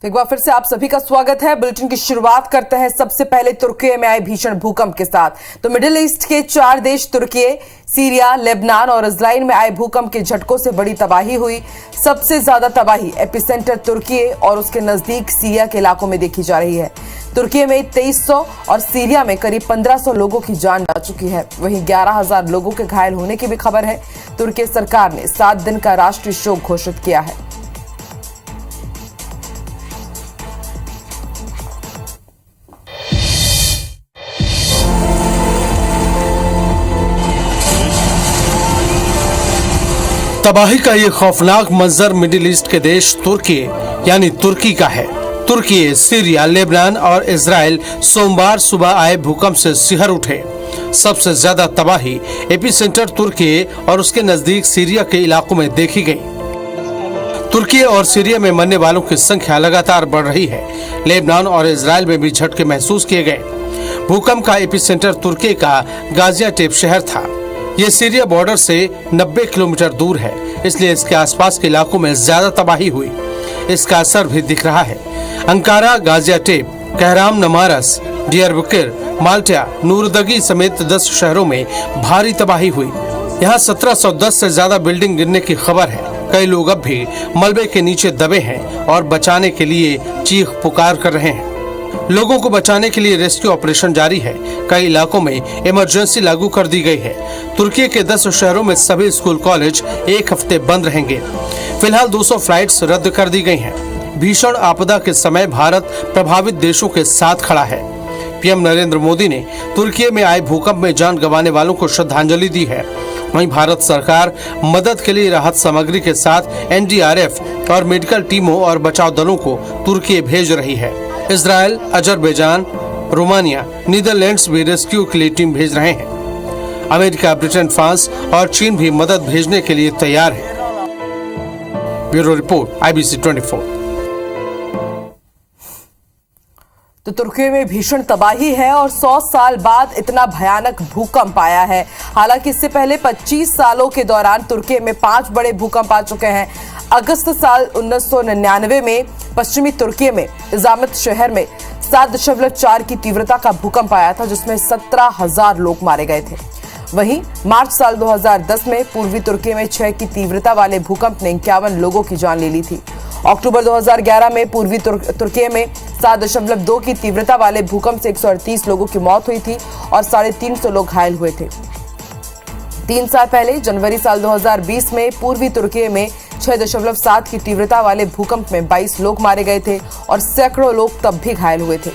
तो एक बार फिर से आप सभी का स्वागत है। बुलेटिन की शुरुआत करते हैं सबसे पहले तुर्की में आए भीषण भूकंप के साथ। तो मिडिल ईस्ट के 4 देश तुर्की, सीरिया, लेबनान और इजराइल में आए भूकंप के झटकों से बड़ी तबाही हुई। सबसे ज्यादा तबाही एपिसेंटर तुर्की और उसके नजदीक सीरिया के इलाकों में देखी जा रही है। तुर्की में 2300 और सीरिया में करीब 1500 लोगों की जान जा चुकी है। वहीं 11,000 लोगों के घायल होने की भी खबर है। तुर्की सरकार ने 7 दिन का राष्ट्रीय शोक घोषित किया है। तबाही का ये खौफनाक मंजर मिडिल ईस्ट के देश तुर्की यानी तुर्की का है। तुर्की, सीरिया, लेबनान और इजराइल सोमवार सुबह आए भूकंप से सिहर उठे। सबसे ज्यादा तबाही एपिसेंटर तुर्की और उसके नजदीक सीरिया के इलाकों में देखी गई। तुर्की और सीरिया में मरने वालों की संख्या लगातार बढ़ रही है। लेबनान और इजराइल में भी झटके महसूस किए गए। भूकंप का एपिसेंटर तुर्की का गाजियाटेप शहर था। ये सीरिया बॉर्डर से 90 किलोमीटर दूर है, इसलिए इसके आसपास के इलाकों में ज्यादा तबाही हुई। इसका असर भी दिख रहा है। अंकारा, गाजियाटेप, कहरामनमारस, डियरबकर, माल्टा, नूरदगी समेत 10 शहरों में भारी तबाही हुई। यहाँ 1710 से ज्यादा बिल्डिंग गिरने की खबर है। कई लोग अब भी मलबे के नीचे दबे हैं और बचाने के लिए चीख पुकार कर रहे हैं। लोगों को बचाने के लिए रेस्क्यू ऑपरेशन जारी है। कई इलाकों में इमरजेंसी लागू कर दी गई है। तुर्की के 10 शहरों में सभी स्कूल कॉलेज 1 हफ्ते बंद रहेंगे। फिलहाल 200 फ्लाइट्स रद्द कर दी गई हैं। भीषण आपदा के समय भारत प्रभावित देशों के साथ खड़ा है। पीएम नरेंद्र मोदी ने तुर्की में आए भूकंप में जान गंवाने वालों को श्रद्धांजलि दी है। वहीं भारत सरकार मदद के लिए राहत सामग्री के साथ एनडीआरएफ और मेडिकल टीमों और बचाव दलों को तुर्की भेज रही है। इजराइल, अजरबैजान, रोमानिया, नीदरलैंड्स भी रेस्क्यू के लिए टीम भेज रहे हैं। अमेरिका, ब्रिटेन, फ्रांस और चीन भी मदद भेजने के लिए तैयार है। Bureau report, IBC 24। तो तुर्की में भीषण तबाही है और 100 साल बाद इतना भयानक भूकंप आया है। हालांकि इससे पहले 25 सालों के दौरान तुर्की में 5 बड़े भूकंप आ चुके हैं। अगस्त साल 1999 में पश्चिमी तुर्की में इजामत शहर में 7.4 की तीव्रता का भूकंप आया था, जिसमें 17,000 लोग मारे गए थे। वहीं मार्च साल 2010 में पूर्वी तुर्की में 6 की तीव्रता वाले भूकंप ने 51 लोगों की जान ले ली थी। अक्टूबर 2011 में पूर्वी तुर्की में 7.2 की तीव्रता वाले भूकंप से 138 लोगों की मौत हुई थी और 350 लोग घायल हुए थे। 3 साल पहले जनवरी साल 2020 में पूर्वी तुर्की में 6.7 की तीव्रता वाले भूकंप में 22 लोग मारे गए थे और सैकड़ों लोग तब भी घायल हुए थे।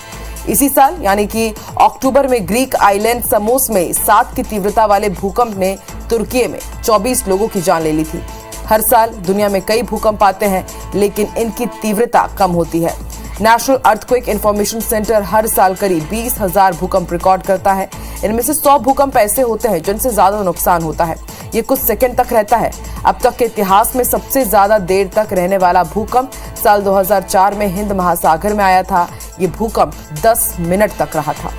इसी साल यानी कि अक्टूबर में ग्रीक आइलैंड समोस में 7 की तीव्रता वाले भूकंप ने तुर्की में 24 लोगों की जान ले ली थी। हर साल दुनिया में कई भूकंप आते हैं, लेकिन इनकी तीव्रता कम होती है। नेशनल अर्थक्वेक इंफॉर्मेशन सेंटर हर साल करीब 20,000 भूकंप रिकॉर्ड करता है। इनमें से 100 भूकंप ऐसे होते हैं जिनसे ज्यादा नुकसान होता है। ये कुछ सेकंड तक रहता है। अब तक के इतिहास में सबसे ज्यादा देर तक रहने वाला भूकंप साल 2004 में हिंद महासागर में आया था। ये भूकंप 10 मिनट तक रहा था।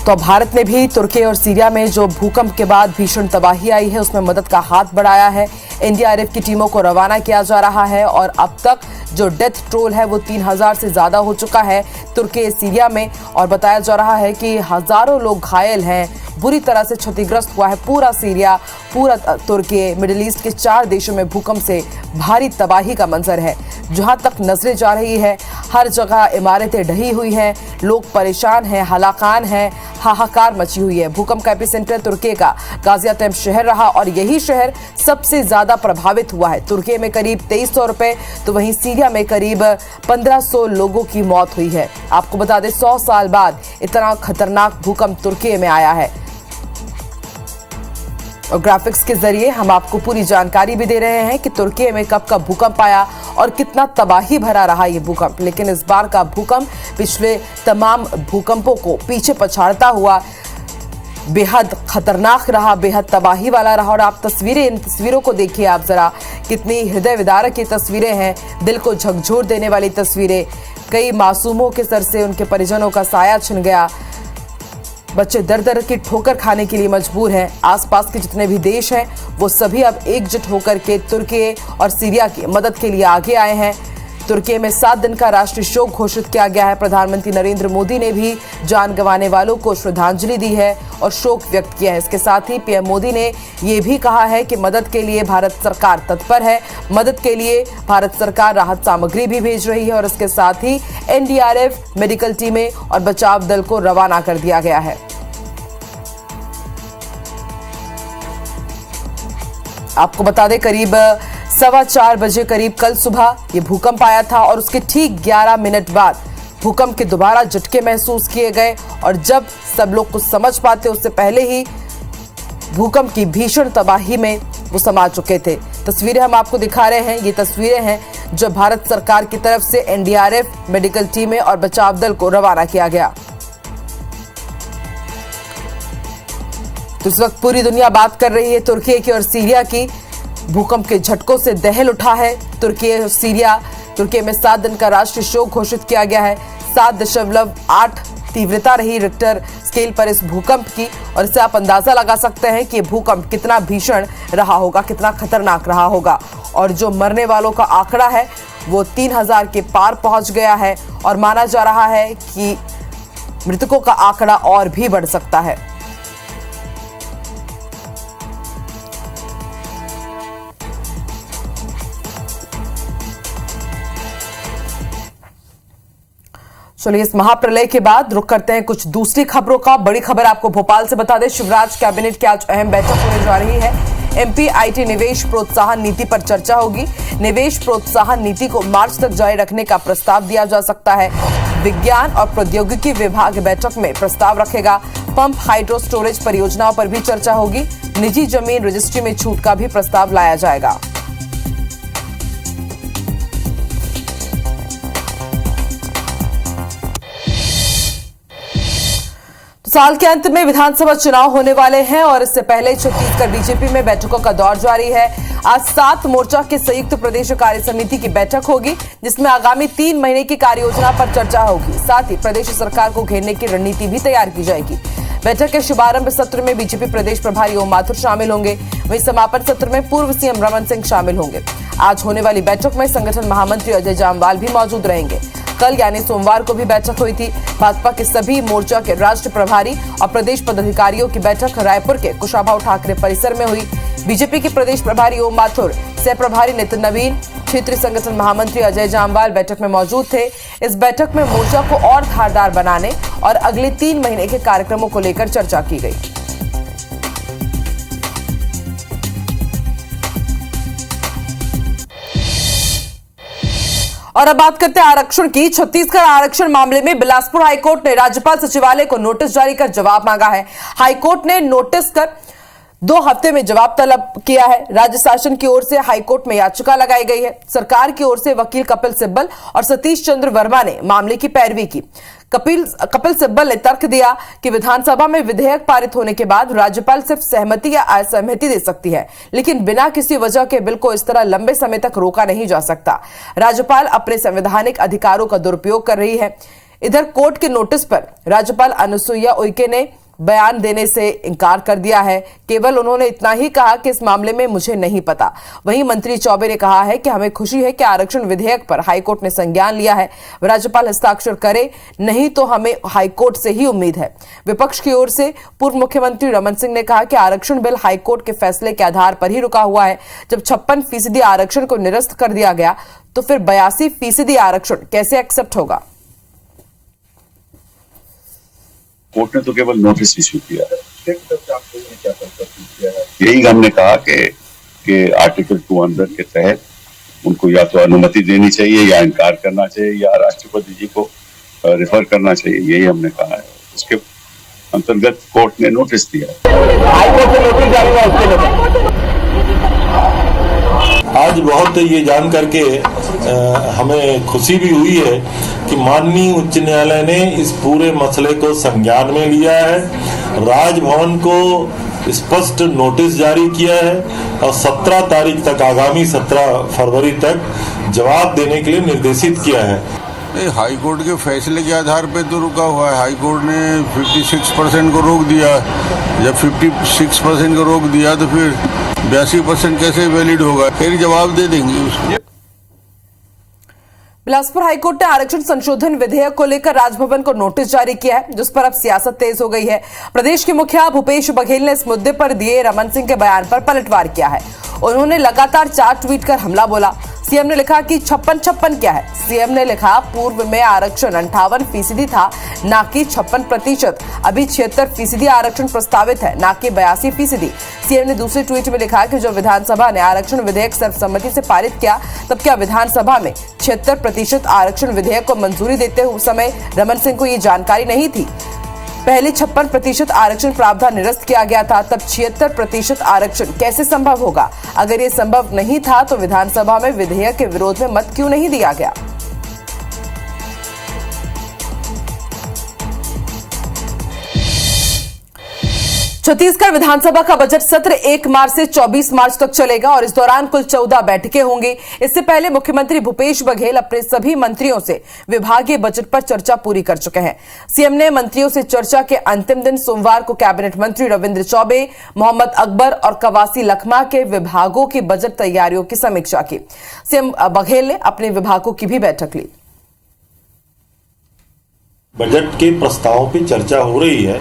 तो भारत ने भी तुर्की और सीरिया में जो भूकंप के बाद भीषण तबाही आई है, उसमें मदद का हाथ बढ़ाया है। एनडीआरएफ की टीमों को रवाना किया जा रहा है और अब तक जो डेथ टोल है वो 3000 से ज्यादा हो चुका है तुर्की, सीरिया में। और बताया जा रहा है कि हजारों लोग घायल हैं। बुरी तरह से क्षतिग्रस्त हुआ है पूरा सीरिया, पूरा तुर्की। मिडिल ईस्ट के 4 देशों में भूकंप से भारी तबाही का मंजर है। जहां तक नजरें जा रही है, हर जगह इमारतें ढही हुई हैं, लोग परेशान हैं, हलाकान हैं, हाहाकार मची हुई है। भूकंप का एपिसेंटर तुर्की का गाजियाटेप शहर रहा और यही शहर सबसे ज्यादा प्रभावित हुआ है। तुर्की में करीब 2300 रुपए, तो वहीं सीरिया में करीब 1500 लोगों की मौत हुई है। आपको बता दें, 100 साल बाद इतना खतरनाक भूकंप तुर्की में आया है। और ग्राफिक्स के जरिए हम आपको पूरी जानकारी भी दे रहे हैं कि तुर्की में कब कब भूकंप आया और कितना तबाही भरा रहा ये भूकंप। लेकिन इस बार का भूकंप पिछले तमाम भूकंपों को पीछे पछाड़ता हुआ बेहद खतरनाक रहा, बेहद तबाही वाला रहा। और आप इन तस्वीरों को देखिए आप जरा, कितनी हृदय विदारक ये तस्वीरें हैं, दिल को झकझोर देने वाली तस्वीरें। कई मासूमों के सर से उनके परिजनों का साया छिन गया। बच्चे दर दर की ठोकर खाने के लिए मजबूर हैं। आसपास के जितने भी देश हैं वो सभी अब एकजुट होकर के तुर्की और सीरिया की मदद के लिए आगे आए हैं। तुर्की में 7 दिन का राष्ट्रीय शोक घोषित किया गया है। प्रधानमंत्री नरेंद्र मोदी ने भी जान गंवाने वालों को श्रद्धांजलि दी है और शोक व्यक्त किया है। इसके साथ ही पीएम मोदी ने ये भी कहा है कि मदद के लिए भारत सरकार तत्पर है। मदद के लिए भारत सरकार राहत सामग्री भी भेज रही है और इसके साथ ही एनडीआरएफ, मेडिकल टीमें और बचाव दल को रवाना कर दिया गया है। आपको बता दें, करीब 4:15 बजे करीब कल सुबह ये भूकंप आया था और उसके ठीक 11 मिनट बाद भूकंप के दोबारा झटके महसूस किए गए और जब सब लोग कुछ समझ पाते उससे पहले ही भूकंप की भीषण तबाही में वो समा चुके थे। तस्वीरें हम आपको दिखा रहे हैं। ये तस्वीरें हैं जो भारत सरकार की तरफ से एनडीआरएफ, मेडिकल टीमें और बचाव दल को रवाना किया गया। तो इस वक्त पूरी दुनिया बात कर रही है तुर्की की और सीरिया की। भूकंप के झटकों से दहल उठा है तुर्की और सीरिया। तुर्की में 7 दिन का राष्ट्रीय शोक घोषित किया गया है। 7.8 तीव्रता रही रिक्टर स्केल पर इस भूकंप की और इससे आप अंदाजा लगा सकते हैं कि भूकंप कितना भीषण रहा होगा, कितना खतरनाक रहा होगा। और जो मरने वालों का आंकड़ा है वो 3000 के पार पहुंच गया है और माना जा रहा है कि मृतकों का आंकड़ा और भी बढ़ सकता है। चलिए, इस महाप्रलय के बाद रुख करते हैं कुछ दूसरी खबरों का। बड़ी खबर आपको भोपाल से बता दें, शिवराज कैबिनेट की आज अहम बैठक होने जा रही है। एमपी आईटी निवेश प्रोत्साहन नीति पर चर्चा होगी। निवेश प्रोत्साहन नीति को मार्च तक जारी रखने का प्रस्ताव दिया जा सकता है। विज्ञान और प्रौद्योगिकी विभाग बैठक में प्रस्ताव रखेगा। पंप हाइड्रो स्टोरेज परियोजनाओं पर भी चर्चा होगी। निजी जमीन रजिस्ट्री में छूट का भी प्रस्ताव लाया जाएगा। साल के अंत में विधानसभा चुनाव होने वाले हैं और इससे पहले छत्तीसगढ़ बीजेपी में बैठकों का दौर जारी है। आज 7 मोर्चा के संयुक्त प्रदेश कार्य समिति की बैठक होगी जिसमें आगामी 3 महीने की कार्य योजना पर चर्चा होगी। साथ ही प्रदेश सरकार को घेरने की रणनीति भी तैयार की जाएगी। बैठक के शुभारंभ सत्र में बीजेपी प्रदेश प्रभारी ओम माथुर शामिल होंगे। वहीं समापन सत्र में पूर्व सीएम रमन सिंह शामिल होंगे। आज होने वाली बैठक में संगठन महामंत्री अजय जामवाल भी मौजूद रहेंगे। कल यानी सोमवार को भी बैठक हुई थी। भाजपा के सभी मोर्चा के राष्ट्रीय प्रभारी और प्रदेश पदाधिकारियों की बैठक रायपुर के कुशाभाऊ ठाकरे परिसर में हुई। बीजेपी के प्रदेश प्रभारी ओम माथुर, सह प्रभारी नितिन नवीन, क्षेत्रीय संगठन महामंत्री अजय जामवाल बैठक में मौजूद थे। इस बैठक में मोर्चा को और धारदार बनाने और अगले 3 महीने के कार्यक्रमों को लेकर चर्चा की गई। और अब बात करते हैं आरक्षण की। छत्तीसगढ़ आरक्षण मामले में बिलासपुर हाईकोर्ट ने राज्यपाल सचिवालय को नोटिस जारी कर जवाब मांगा है। हाईकोर्ट ने नोटिस कर 2 हफ्ते में जवाब तलब किया है। राज्य शासन की ओर से हाईकोर्ट में याचिका लगाई गई है। सरकार की ओर से वकील कपिल सिब्बल और सतीश चंद्र वर्मा ने मामले की पैरवी की। कपिल सिब्बल ने तर्क दिया कि विधानसभा में विधेयक पारित होने के बाद राज्यपाल सिर्फ सहमति या असहमति दे सकती है, लेकिन बिना किसी वजह के बिल को इस तरह लंबे समय तक रोका नहीं जा सकता। राज्यपाल अपने संवैधानिक अधिकारों का दुरुपयोग कर रही है। इधर कोर्ट के नोटिस पर राज्यपाल अनुसुईया उइके ने बयान देने से इनकार कर दिया है। केवल उन्होंने इतना ही कहा कि इस मामले में मुझे नहीं पता। वहीं मंत्री चौबे ने कहा है कि हमें खुशी है कि आरक्षण विधेयक पर हाईकोर्ट ने संज्ञान लिया है। राज्यपाल हस्ताक्षर करे, नहीं तो हमें हाईकोर्ट से ही उम्मीद है। विपक्ष की ओर से पूर्व मुख्यमंत्री रमन सिंह ने कहा कि आरक्षण बिल हाईकोर्ट के फैसले के आधार पर ही रुका हुआ है। जब 56% आरक्षण को निरस्त कर दिया गया तो फिर 82% आरक्षण कैसे एक्सेप्ट होगा। कोर्ट ने तो केवल नोटिस इश्यू किया है। यही हमने कहा कि आर्टिकल 200 के तहत उनको या तो अनुमति देनी चाहिए या इनकार करना चाहिए या राष्ट्रपति जी को रेफर करना चाहिए, यही हमने कहा है। उसके अंतर्गत कोर्ट ने नोटिस दिया। हाईकोर्ट से नोटिस जारी हुआ उसके आज बहुत ये जान करके हमें खुशी भी हुई है कि माननीय उच्च न्यायालय ने इस पूरे मसले को संज्ञान में लिया है। राजभवन को स्पष्ट नोटिस जारी किया है और 17 तारीख तक, आगामी 17 फरवरी तक जवाब देने के लिए निर्देशित किया है। हाई कोर्ट के फैसले के आधार पे तो रुका हुआ है। हाई कोर्ट ने 56% को रोक दिया। जब 56% को रोक दिया तो फिर 82% कैसे वैलिड होगा? फिर जवाब दे देंगे उसको। बिलासपुर हाईकोर्ट ने आरक्षण संशोधन विधेयक को लेकर राजभवन को नोटिस जारी किया है, जिस पर अब सियासत तेज हो गई है। प्रदेश के मुखिया भूपेश बघेल ने इस मुद्दे पर दिए रमन सिंह के बयान पर पलटवार किया है। उन्होंने लगातार 4 ट्वीट कर हमला बोला। सीएम ने लिखा कि 56 क्या है। सीएम ने लिखा, पूर्व में आरक्षण 58% था, ना कि 56%। अभी 76% आरक्षण प्रस्तावित है, ना कि 82%। सीएम ने दूसरे ट्वीट में लिखा कि जब विधानसभा ने आरक्षण विधेयक सर्वसम्मति से पारित किया, तब क्या विधानसभा में 76% आरक्षण विधेयक को मंजूरी देते हुए समय रमन सिंह को ये जानकारी नहीं थी? पहले 56% आरक्षण प्रावधान निरस्त किया गया था, तब 76% आरक्षण कैसे संभव होगा? अगर ये संभव नहीं था तो विधानसभा में विधेयक के विरोध में मत क्यों नहीं दिया गया? छत्तीसगढ़ विधानसभा का बजट सत्र 1 मार्च से 24 मार्च तक चलेगा और इस दौरान कुल 14 बैठकें होंगी। इससे पहले मुख्यमंत्री भूपेश बघेल अपने सभी मंत्रियों से विभागीय बजट पर चर्चा पूरी कर चुके हैं। सीएम ने मंत्रियों से चर्चा के अंतिम दिन सोमवार को कैबिनेट मंत्री रविंद्र चौबे, मोहम्मद अकबर और कवासी लखमा के विभागों की बजट तैयारियों की समीक्षा की। सीएम बघेल ने अपने विभागों की भी बैठक ली। बजट के प्रस्तावों पर चर्चा हो रही है।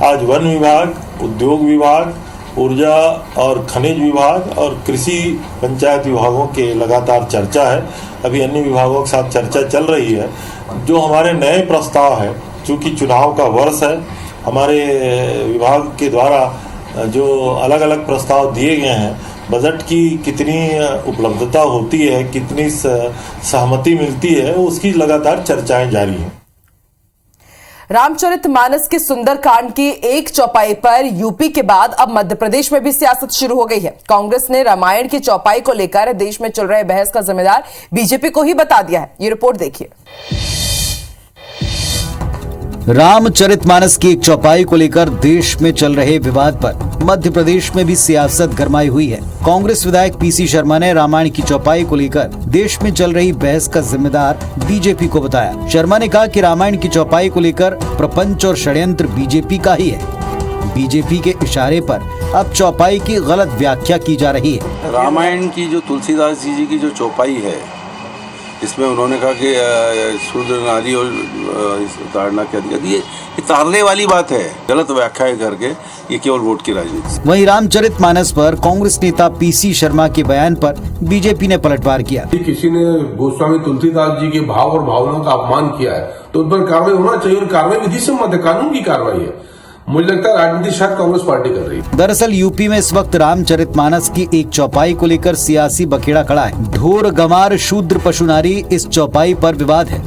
आज वन विभाग, उद्योग विभाग, ऊर्जा और खनिज विभाग और कृषि पंचायत विभागों के लगातार चर्चा है। अभी अन्य विभागों के साथ चर्चा चल रही है। जो हमारे नए प्रस्ताव है, चूंकि चुनाव का वर्ष है, हमारे विभाग के द्वारा जो अलग अलग प्रस्ताव दिए गए हैं, बजट की कितनी उपलब्धता होती है, कितनी सहमति मिलती है, उसकी लगातार चर्चाएं जारी हैं। रामचरितमानस के सुंदरकांड की एक चौपाई पर यूपी के बाद अब मध्य प्रदेश में भी सियासत शुरू हो गई है। कांग्रेस ने रामायण की चौपाई को लेकर देश में चल रहे बहस का जिम्मेदार बीजेपी को ही बता दिया है। ये रिपोर्ट देखिए। रामचरितमानस की एक चौपाई को लेकर देश में चल रहे विवाद पर मध्य प्रदेश में भी सियासत गरमाई हुई है। कांग्रेस विधायक पीसी शर्मा ने रामायण की चौपाई को लेकर देश में चल रही बहस का जिम्मेदार बीजेपी को बताया। शर्मा ने कहा कि रामायण की चौपाई को लेकर प्रपंच और षड्यंत्र बीजेपी का ही है। बीजेपी के इशारे पर अब चौपाई की गलत व्याख्या की जा रही है। रामायण की जो तुलसीदास जी की जो चौपाई है, इसमें उन्होंने कहा कि शूद्र नारी और ताड़ना के अधिकार, ये ताड़ने वाली बात है। गलत व्याख्या करके ये केवल वोट की राजनीति। वहीं रामचरितमानस पर कांग्रेस नेता पीसी शर्मा के बयान पर बीजेपी ने पलटवार किया। किसी ने गोस्वामी तुलसीदास जी के भाव और भावनाओं का अपमान किया है तो उन पर कार्रवाई होना चाहिए, और कार्रवाई विधि सम्मत है, कानून की कार्रवाई है। मुझे लगता है राजनीति शायद कांग्रेस पार्टी कर रही है। दरअसल यूपी में इस वक्त रामचरितमानस की एक चौपाई को लेकर सियासी बखेड़ा खड़ा है। ढोर गंवार शूद्र पशु नारी इस चौपाई पर विवाद है।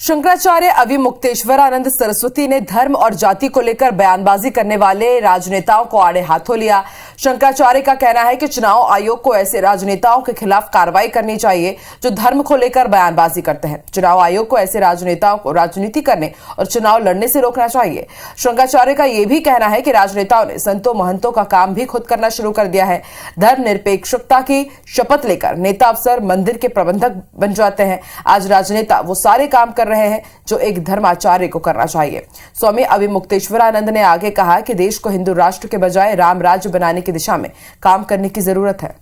शंकराचार्य अविमुक्तेश्वरानंद सरस्वती ने धर्म और जाति को लेकर बयानबाजी करने वाले राजनेताओं को आड़े हाथों लिया। शंकराचार्य का कहना है कि चुनाव आयोग को ऐसे राजनेताओं के खिलाफ कार्रवाई करनी चाहिए जो धर्म को लेकर बयानबाजी करते हैं। चुनाव आयोग को ऐसे राजनेताओं को राजनीति करने और चुनाव लड़ने से रोकना चाहिए। शंकराचार्य का यह भी कहना है कि राजनेताओं ने संतों महंतों का काम भी खुद करना शुरू कर दिया है। धर्मनिरपेक्षता की शपथ लेकर नेता अफसर मंदिर के प्रबंधक बन जाते हैं। आज राजनेता वो सारे काम कर रहे हैं जो एक धर्माचार्य को करना चाहिए। स्वामी अविमुक्तेश्वरानंद ने आगे कहा कि देश को हिंदू राष्ट्र के बजाय राम राज्य बनाने की दिशा में काम करने की जरूरत है।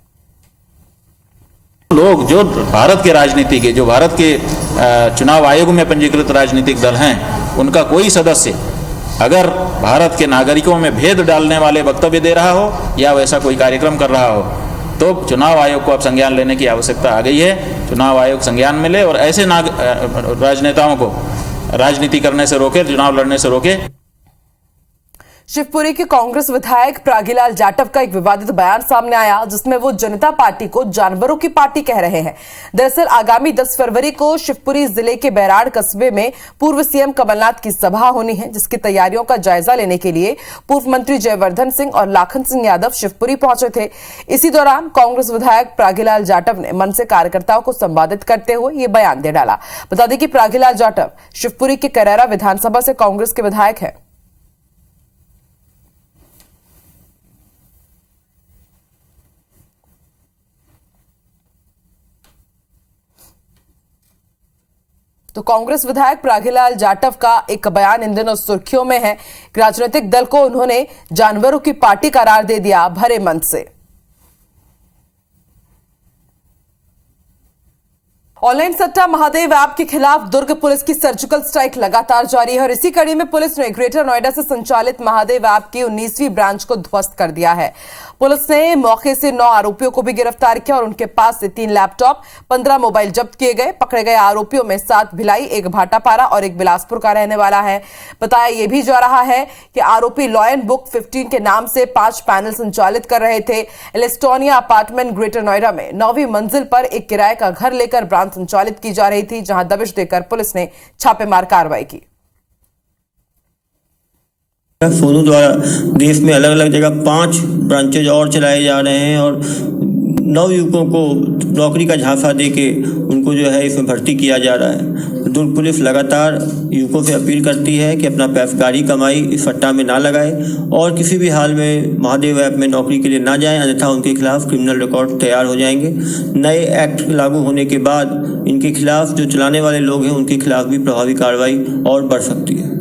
लोग जो भारत के राजनीति के, जो भारत के चुनाव आयोग में पंजीकृत राजनीतिक दल हैं, उनका कोई सदस्य अगर भारत के नागरिकों में भेद डालने वाले वक्तव्य दे रहा हो या वैसा कोई कार्यक्रम कर रहा हो, तो चुनाव आयोग को अब संज्ञान लेने की आवश्यकता आ गई है। चुनाव आयोग संज्ञान में ले और ऐसे राजनेताओं को राजनीति करने से रोके, चुनाव लड़ने से रोके। शिवपुरी के कांग्रेस विधायक प्रागीलाल जाटव का एक विवादित बयान सामने आया, जिसमें वो जनता पार्टी को जानवरों की पार्टी कह रहे हैं। दरअसल आगामी 10 फरवरी को शिवपुरी जिले के बैराड़ कस्बे में पूर्व सीएम कमलनाथ की सभा होनी है, जिसकी तैयारियों का जायजा लेने के लिए पूर्व मंत्री जयवर्धन सिंह और लाखन सिंह यादव शिवपुरी पहुंचे थे। इसी दौरान कांग्रेस विधायक प्रागीलाल जाटव ने मन से कार्यकर्ताओं को संबोधित करते हुए ये बयान दे डाला। बता दें कि प्रागीलाल जाटव शिवपुरी के करैरा विधानसभा से कांग्रेस के विधायक है। तो कांग्रेस विधायक प्रागीलाल जाटव का एक बयान इन दिनों सुर्खियों में है। राजनीतिक दल को उन्होंने जानवरों की पार्टी करार दे दिया भरे मन से। ऑनलाइन सट्टा महादेव ऐप के खिलाफ दुर्ग पुलिस की सर्जिकल स्ट्राइक लगातार जारी है और इसी कड़ी में पुलिस ने ग्रेटर नोएडा से संचालित महादेव ऐप की 19वीं ब्रांच को ध्वस्त कर दिया है। पुलिस ने मौके से 9 आरोपियों को भी गिरफ्तार किया और उनके पास से 3 लैपटॉप, 15 मोबाइल जब्त किए गए। पकड़े गए आरोपियों में 7 भिलाई, 1 भाटापारा और 1 बिलासपुर का रहने वाला है। बताया यह भी जा रहा है कि आरोपी लॉयन बुक 15 के नाम से 5 पैनल संचालित कर रहे थे। एलिस्टोनिया अपार्टमेंट ग्रेटर नोएडा में 9वीं मंजिल पर एक किराए का घर लेकर ब्रांच संचालित की जा रही थी, जहां दबिश देकर पुलिस ने छापेमार कार्रवाई की। सोनू द्वारा देश में अलग अलग जगह 5 ब्रांचेज और चलाए जा रहे हैं और 9 युवकों को नौकरी का झांसा देके उनको जो है इसमें भर्ती किया जा रहा है। दुर्ग पुलिस लगातार युवकों से अपील करती है कि अपना पैसगारी कमाई इस सट्टा में ना लगाए और किसी भी हाल में महादेव ऐप में नौकरी के लिए ना जाएं, अन्यथा उनके खिलाफ क्रिमिनल रिकॉर्ड तैयार हो जाएंगे। नए एक्ट लागू होने के बाद इनके खिलाफ जो चलाने वाले लोग हैं उनके खिलाफ भी प्रभावी कार्रवाई और बढ़ सकती है।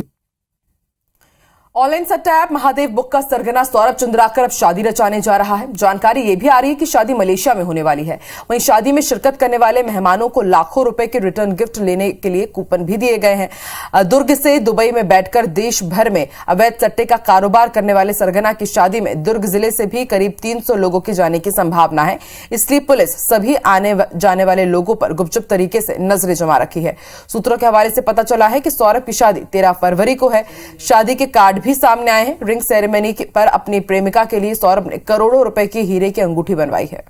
ऑनलाइन सट्टा ऐप महादेव बुक का सरगना सौरभ चंद्राकर अब शादी रचाने जा रहा है। जानकारी ये भी आ रही है कि शादी मलेशिया में होने वाली है। वहीं शादी में शिरकत करने वाले मेहमानों को लाखों रुपए के रिटर्न गिफ्ट लेने के लिए कूपन भी दिए गए हैं। दुर्ग से दुबई में बैठकर देश भर में अवैध सट्टे का कारोबार करने वाले सरगना की शादी में दुर्ग जिले से भी करीब 300 लोगों के जाने की संभावना है। इसलिए पुलिस सभी आने जाने वाले लोगों पर गुपचुप तरीके से नजरें जमा रखी है। सूत्रों के हवाले से पता चला है कि सौरभ की शादी 13 फरवरी को है। शादी के कार्ड भी सामने आए हैं। रिंग सेरेमनी पर अपनी प्रेमिका के लिए सौरभ ने करोड़ों रुपए की हीरे की अंगूठी बनवाई है।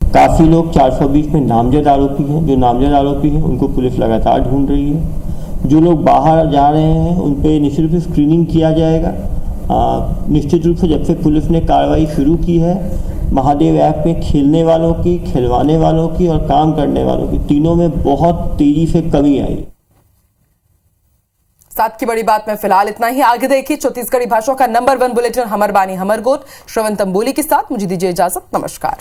काफी लोग 420 में नामजद आरोपी हैं। जो नामजद आरोपी हैं उनको पुलिस लगातार ढूंढ रही है। जो लोग बाहर जा रहे हैं उन पे निश्चित रूप से स्क्रीनिंग किया जाएगा। निश्चित रूप से जब से पुलिस ने कार्रवाई शुरू की है, महादेव ऐप में खेलने वालों की, खिलवाने वालों की और काम करने वालों की, तीनों में बहुत तेजी से कमी आई। साथ की बड़ी बात में फिलहाल इतना ही। आगे देखिए छत्तीसगढ़ी भाषा का नंबर 1 बुलेटिन हमर बानी हमर गोट श्रवण तंबोली के साथ। मुझे दीजिए इजाजत। नमस्कार।